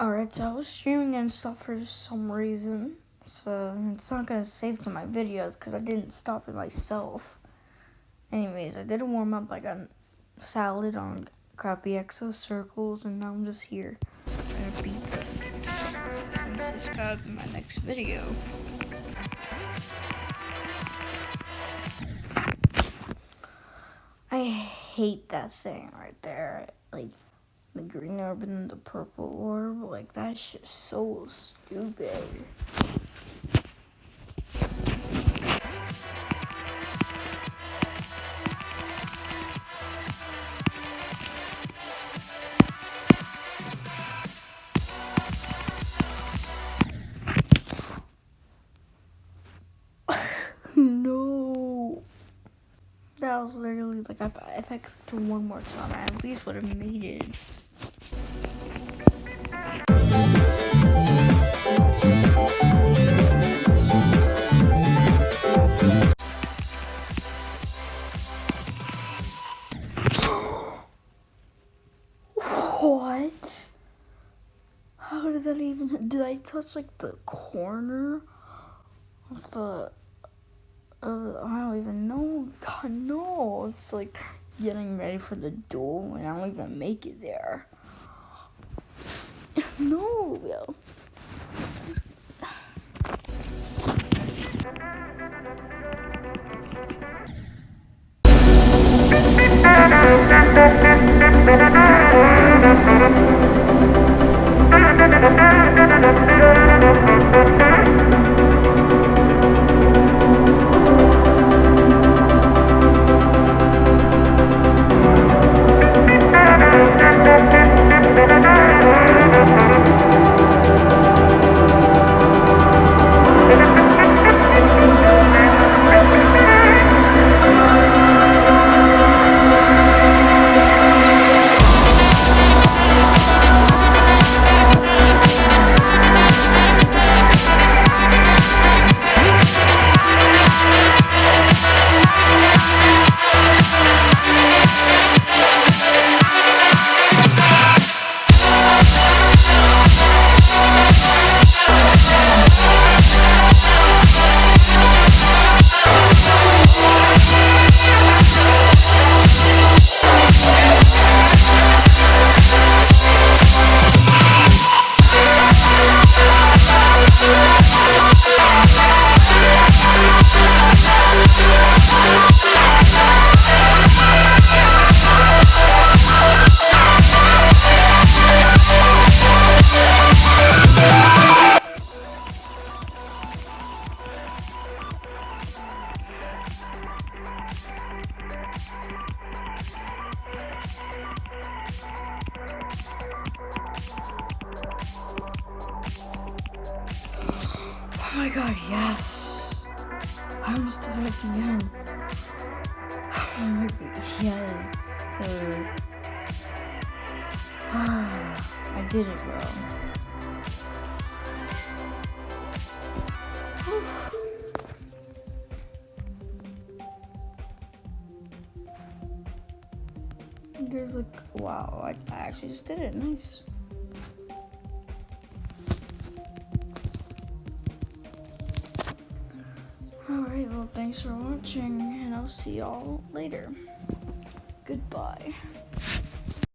Alright, so I was streaming and stuff for some reason, so it's not gonna save to my videos because I didn't stop it myself. Anyways, I did a warm up. I got salad on crappy exo circles, and now I'm just here trying to beat this since this got in my next video. I hate that thing right there, like the green orb and the purple orb. Like, that's just so stupid. No. That was literally like, if I clicked it one more time, I at least would have made it. What? How did that even, did I touch like the corner of the, I don't even know. God, no. It's like getting ready for the duel and I don't even make it there. No, Will. Oh my god, yes! I almost did it at the end. Oh my god, yes! I did it, bro. There's like, wow, I actually just did it. Nice. Alright, well, thanks for watching, and I'll see y'all later. Goodbye.